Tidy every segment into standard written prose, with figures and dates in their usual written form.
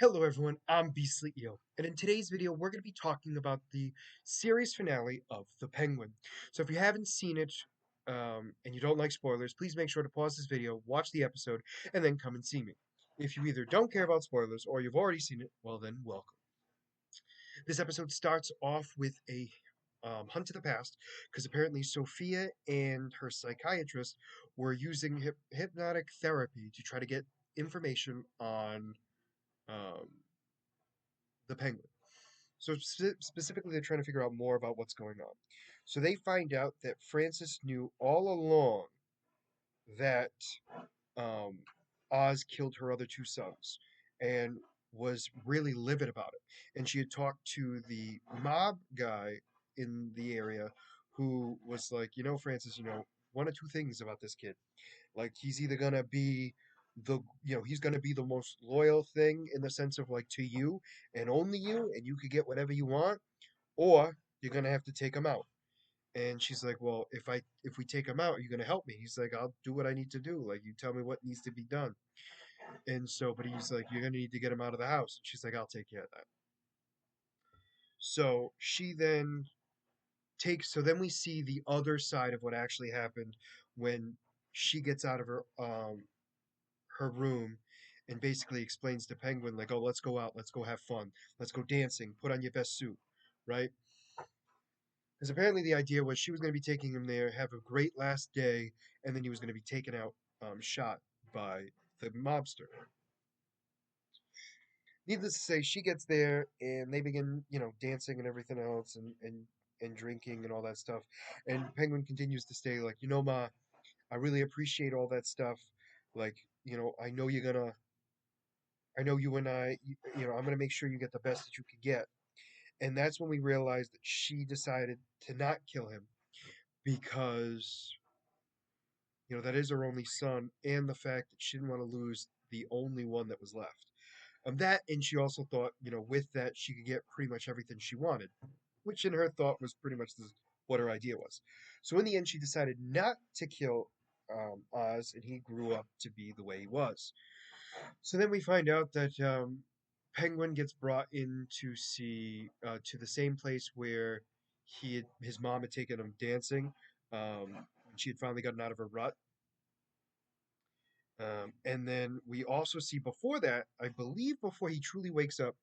Hello everyone, I'm Beastly Eel, and in today's video we're going to be talking about the series finale of The Penguin. So if you haven't seen it, and you don't like spoilers, please make sure to pause this video, watch the episode, and then come and see me. If you either don't care about spoilers or you've already seen it, well then welcome. This episode starts off with a hunt to the past, because apparently Sophia and her psychiatrist were using hypnotic therapy to try to get information on um, the Penguin. So specifically, they're trying to figure out more about what's going on. So they find out that Frances knew all along that um, Oz killed her other two sons and was really livid about it. And she had talked to the mob guy in the area who was like, Frances, one or two things about this kid. Like he's either gonna be he's gonna be the most loyal thing in the sense of like to you and only you, and you could get whatever you want, or you're gonna have to take him out. And she's like, well, if we take him out, are you gonna help me? He's like, I'll do what I need to do. Like you tell me what needs to be done. And so, but he's like, you're gonna need to get him out of the house. She's like, I'll take care of that. So she then so then we see the other side of what actually happened when she gets out of her room and basically explains to Penguin, like, oh, let's go out, let's go have fun, let's go dancing, put on your best suit, right? Because apparently the idea was she was going to be taking him there, have a great last day, and then he was going to be taken out, shot by the mobster. Needless to say, she gets there and they begin, dancing and everything else, and drinking and all that stuff. And Penguin continues to stay like, Ma, I really appreciate all that stuff. Like, I know you're gonna I know you and I'm going to make sure you get the best that you could get. And that's when we realized that she decided to not kill him because, that is her only son, and the fact that she didn't want to lose the only one that was left. That, and she also thought, with that, she could get pretty much everything she wanted, which in her thought was pretty much what her idea was. So in the end, she decided not to kill Oz, and he grew up to be the way he was. So then we find out that Penguin gets brought in to see to the same place where his mom had taken him dancing. She had finally gotten out of her rut. And then we also see before that, I believe before he truly wakes up,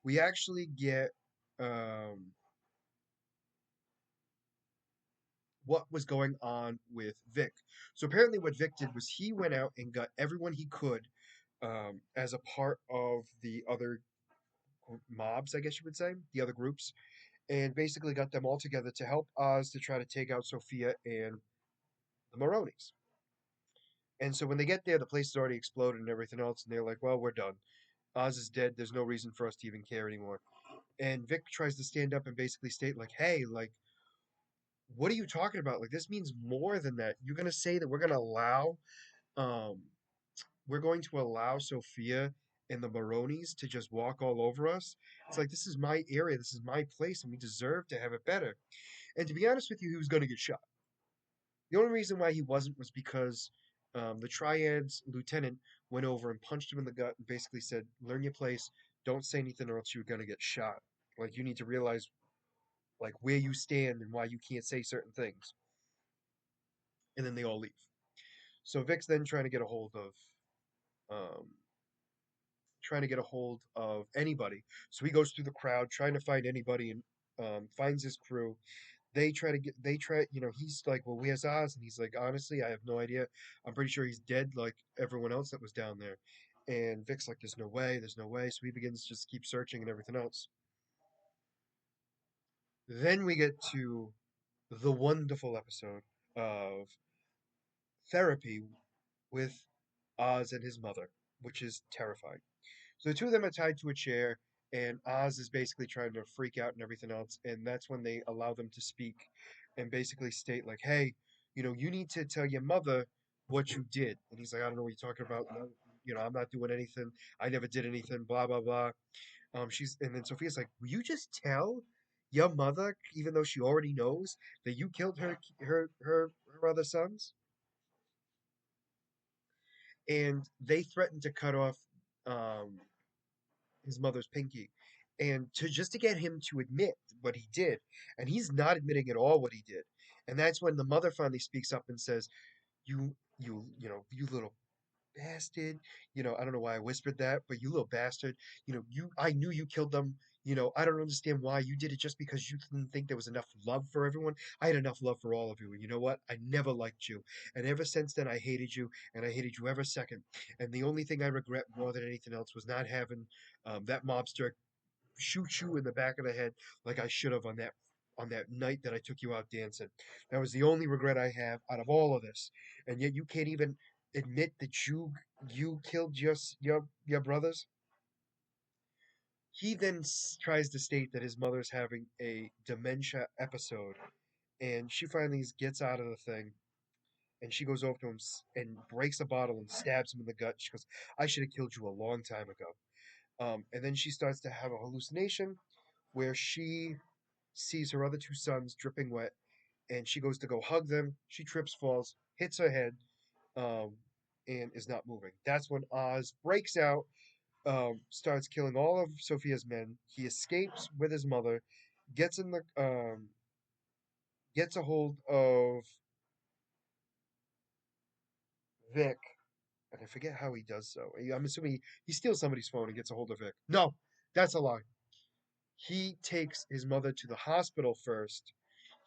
we actually get um, what was going on with Vic. So apparently, what Vic did was he went out and got everyone he could as a part of the other mobs, I guess you would say, the other groups, and basically got them all together to help Oz to try to take out Sophia and the Maronis. And so when they get there, the place has already exploded and everything else, and they're like, well, we're done. Oz is dead. There's no reason for us to even care anymore. And Vic tries to stand up and basically state, like, hey, like, what are you talking about? Like, this means more than that. You're going to say that um, we're going to allow Sophia and the Maronis to just walk all over us? It's like, this is my area. This is my place, and we deserve to have it better. And to be honest with you, he was going to get shot. The only reason why he wasn't was because the Triad's lieutenant went over and punched him in the gut and basically said, "Learn your place. Don't say anything, or else you're going to get shot. Like you need to realize like where you stand and why you can't say certain things." And then they all leave. So Vic's then um, trying to get a hold of anybody. So he goes through the crowd trying to find anybody and finds his crew. He's like, well, where's Oz? And he's like, honestly, I have no idea. I'm pretty sure he's dead like everyone else that was down there. And Vic's like, there's no way, there's no way. So he begins to just keep searching and everything else. Then we get to the wonderful episode of therapy with Oz and his mother, which is terrifying. So the two of them are tied to a chair, and Oz is basically trying to freak out and everything else. And that's when they allow them to speak and basically state, like, hey, you need to tell your mother what you did. And he's like, I don't know what you're talking about. No, I'm not doing anything. I never did anything, blah, blah, blah. And then Sophia's like, will you just tell your mother, even though she already knows that you killed her other sons? And they threaten to cut off, um, his mother's pinky, and to get him to admit what he did, and he's not admitting at all what he did, and that's when the mother finally speaks up and says, you little bastard. I don't know why I whispered that, but you little bastard. I knew you killed them. I don't understand why you did it just because you didn't think there was enough love for everyone. I had enough love for all of you. And you know what? I never liked you. And ever since then, I hated you, and I hated you ever second. And the only thing I regret more than anything else was not having that mobster shoot you in the back of the head like I should have on that night that I took you out dancing. That was the only regret I have out of all of this. And yet you can't even admit that you killed your brothers. He then tries to state that his mother's having a dementia episode, and she finally gets out of the thing, and she goes over to him and breaks a bottle and stabs him in the gut. She goes, "I should have killed you a long time ago." And then she starts to have a hallucination where she sees her other two sons dripping wet, and she goes to go hug them. She trips, falls, hits her head, um, and is not moving. That's when Oz breaks out, starts killing all of Sophia's men. He escapes with his mother, gets in the gets a hold of Vic, and I forget how he does so. I'm assuming he steals somebody's phone and gets a hold of Vic. No, that's a lie. He takes his mother to the hospital first.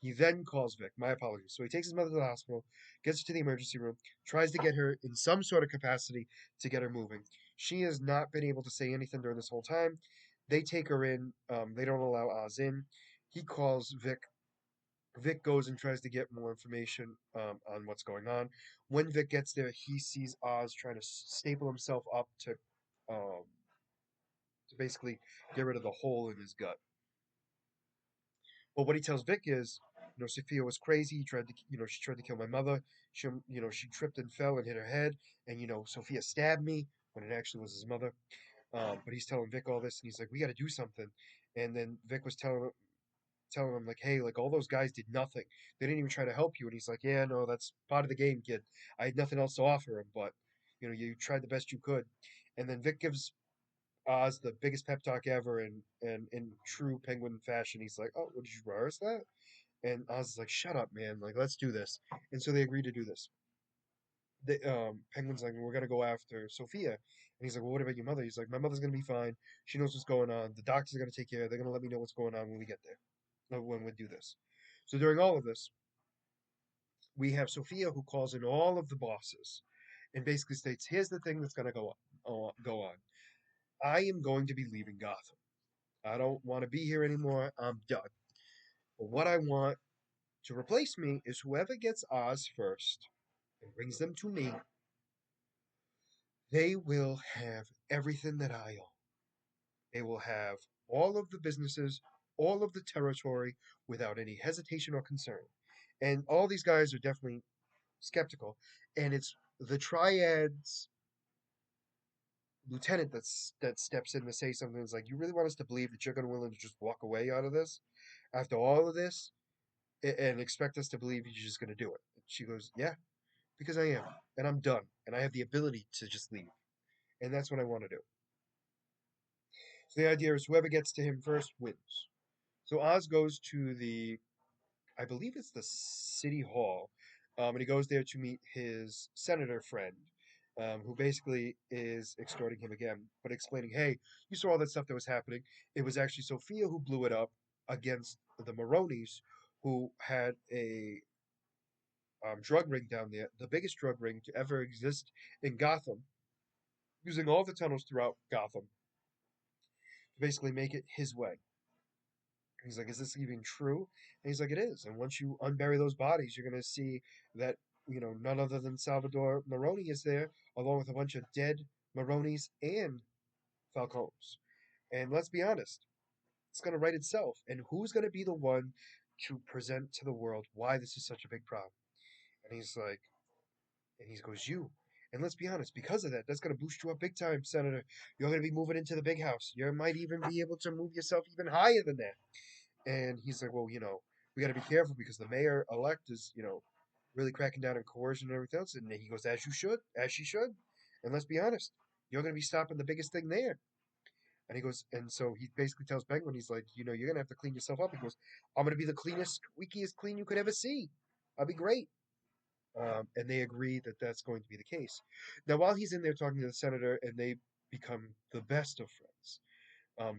He then calls Vic. My apologies. So he takes his mother to the hospital, gets her to the emergency room, tries to get her in some sort of capacity to get her moving. She has not been able to say anything during this whole time. They take her in. They don't allow Oz in. He calls Vic. Vic goes and tries to get more information on what's going on. When Vic gets there, he sees Oz trying to staple himself up to basically get rid of the hole in his gut. Well, what he tells Vic is, Sophia was crazy. He tried to, she tried to kill my mother. She tripped and fell and hit her head, and Sophia stabbed me when it actually was his mother. But he's telling Vic all this, and he's like, "We got to do something." And then Vic was telling him like, "Hey, like all those guys did nothing. They didn't even try to help you." And he's like, "Yeah, no, that's part of the game, kid. I had nothing else to offer him, but you tried the best you could." And then Vic gives Oz the biggest pep talk ever in true Penguin fashion. He's like, "Oh, what did you rehearse that?" And Oz is like, "Shut up, man! Like, let's do this." And so they agree to do this. Penguin's like, "We're gonna go after Sophia," and he's like, "Well, what about your mother?" He's like, "My mother's gonna be fine. She knows what's going on. The doctors are gonna take care. They're gonna let me know what's going on when we get there, when we do this." So during all of this, we have Sophia who calls in all of the bosses and basically states, "Here's the thing that's gonna go on. I am going to be leaving Gotham. I don't want to be here anymore. I'm done. But what I want to replace me is whoever gets Oz first and brings them to me, they will have everything that I own. They will have all of the businesses, all of the territory without any hesitation or concern." And all these guys are definitely skeptical. And it's the Triad's lieutenant that steps in to say something. It's like, "You really want us to believe that you're going to willing to just walk away out of this after all of this and expect us to believe you're just going to do it?" She goes, "Yeah, because I am, and I'm done, and I have the ability to just leave, and that's what I want to do." So the idea is whoever gets to him first wins. So Oz goes to I believe it's the city hall, and he goes there to meet his senator friend, who basically is extorting him again, but explaining, "Hey, you saw all that stuff that was happening. It was actually Sophia who blew it up against the Maronis, who had a drug ring down there, the biggest drug ring to ever exist in Gotham, using all the tunnels throughout Gotham to basically make it his way." He's like, "Is this even true?" And he's like, "It is. And once you unbury those bodies, you're going to see that, none other than Salvador Maroni is there, along with a bunch of dead Maronis and Falcones. And let's be honest, it's going to write itself. And who's going to be the one to present to the world why this is such a big problem?" And he goes, "You." And let's be honest, because of that, that's going to boost you up big time, Senator. You're going to be moving into the big house. You might even be able to move yourself even higher than that. And he's like, "Well, we got to be careful because the mayor elect is, really cracking down on coercion and everything else." And he goes, "As you should, as she should. And let's be honest, you're going to be stopping the biggest thing there." And he goes, and so he basically tells Penguin, he's like, you're gonna have to clean yourself up. He goes, I'm gonna be the cleanest, squeakiest clean you could ever see. I'll be great. And they agree that that's going to be the case. Now, while he's in there talking to the senator, and they become the best of friends,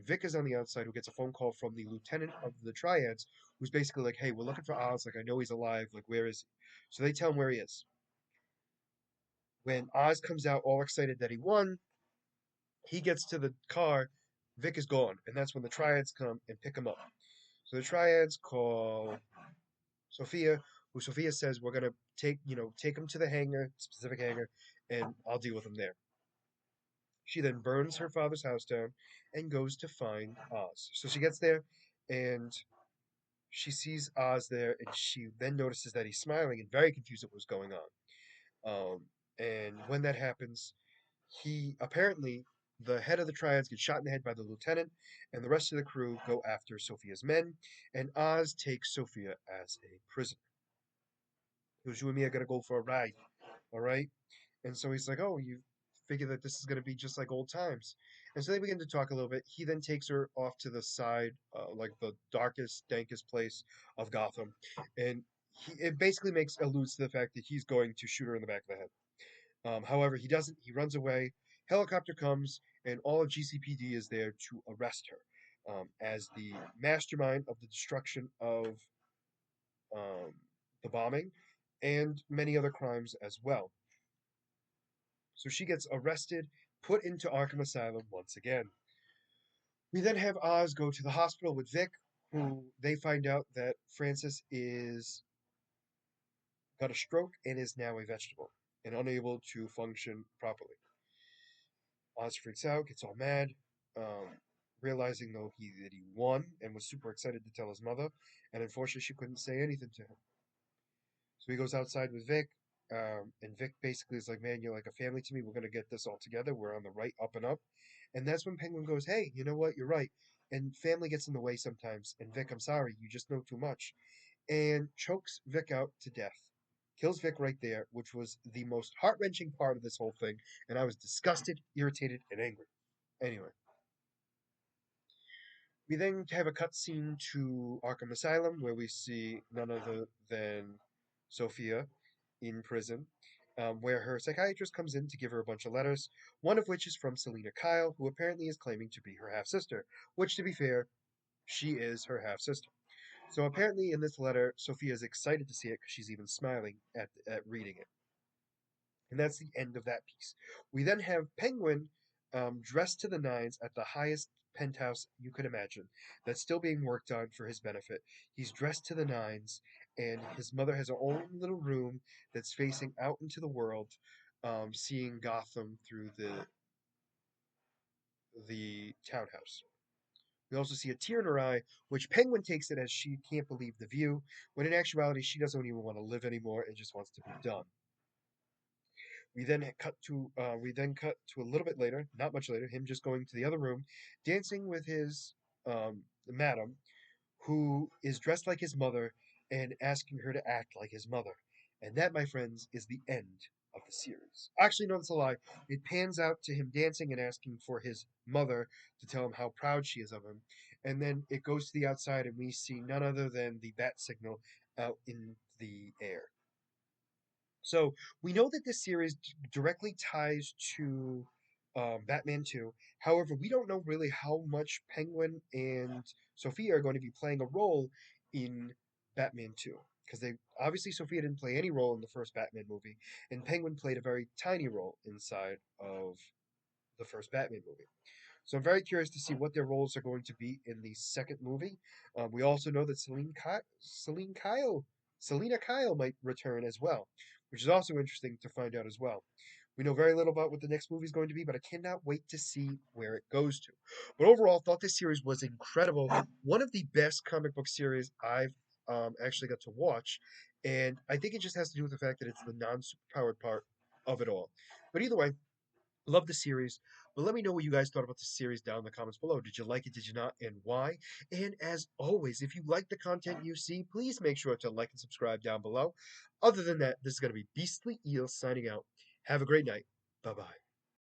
Vic is on the outside, who gets a phone call from the lieutenant of the Triads, who's basically like, "Hey, we're looking for Oz. Like, I know he's alive. Like, where is he?" So they tell him where he is. When Oz comes out, all excited that he won, he gets to the car. Vic is gone, and that's when the Triads come and pick him up. So the Triads call Sophia, who Sophia says, "We're gonna take him to the hangar, specific hangar, and I'll deal with him there." She then burns her father's house down and goes to find Oz. So she gets there, and she sees Oz there, and she then notices that he's smiling and very confused at what's going on. And when that happens, he apparently, the head of the Triads gets shot in the head by the lieutenant, and the rest of the crew go after Sophia's men, and Oz takes Sophia as a prisoner. He goes, "You and me are gonna go for a ride, all right?" And so he's like, "Oh, you figure that this is gonna be just like old times." And so they begin to talk a little bit. He then takes her off to the side, like the darkest, dankest place of Gotham, and it basically alludes to the fact that he's going to shoot her in the back of the head. However, he doesn't. He runs away. Helicopter comes, and all of GCPD is there to arrest her as the mastermind of the destruction of um, the bombing and many other crimes as well. So she gets arrested, put into Arkham Asylum once again. We then have Oz go to the hospital with Vic, who they find out that Francis is got a stroke and is now a vegetable and unable to function properly. Oz freaks out, gets all mad, realizing though that he won and was super excited to tell his mother, and unfortunately she couldn't say anything to him. So he goes outside with Vic, and Vic basically is like, "Man, you're like a family to me. We're gonna get this all together. We're on the right up and up." And that's when Penguin goes, "Hey, you know what? You're right." And family gets in the way sometimes. And Vic, I'm sorry, you just know too much. And chokes Vic out to death. Kills Vic right there, which was the most heart wrenching part of this whole thing. And I was disgusted, irritated, and angry. Anyway, we then have a cutscene to Arkham Asylum where we see none other than Sophia in prison, where her psychiatrist comes in to give her a bunch of letters, one of which is from Selina Kyle, who apparently is claiming to be her half sister, which, to be fair, she is her half sister. So apparently, in this letter, Sophia is excited to see it because she's even smiling at reading it. And that's the end of that piece. We then have Penguin dressed to the nines at the highest penthouse you could imagine that's still being worked on for his benefit. He's dressed to the nines, and his mother has her own little room that's facing out into the world, seeing Gotham through the townhouse. We also see a tear in her eye, which Penguin takes it as she can't believe the view, when in actuality she doesn't even want to live anymore and just wants to be done. We then cut to a little bit later, not much later, him just going to the other room, dancing with his madam, who is dressed like his mother and asking her to act like his mother. And that, my friends, is the end of the series. Actually, no, that's a lie. It pans out to him dancing and asking for his mother to tell him how proud she is of him. And then it goes to the outside, and we see none other than the bat signal out in the air. So we know that this series directly ties to Batman 2. However, we don't know really how much Penguin and Sophia are going to be playing a role in Batman 2. Because they obviously Sophia didn't play any role in the first Batman movie, and Penguin played a very tiny role inside of the first Batman movie. So I'm very curious to see what their roles are going to be in the second movie. We also know that Selina Kyle might return as well, which is also interesting to find out as well. We know very little about what the next movie is going to be, but I cannot wait to see where it goes to. But overall, thought this series was incredible. One of the best comic book series I've actually got to watch, and I think it just has to do with the fact that it's the non-superpowered part of it all. But either way, love the series, but let me know what you guys thought about the series down in the comments below. Did you like it? Did you not? And why? And as always, if you like the content you see, please make sure to like and subscribe down below. Other than that, this is going to be Beastly Eel signing out. Have a great night. Bye bye.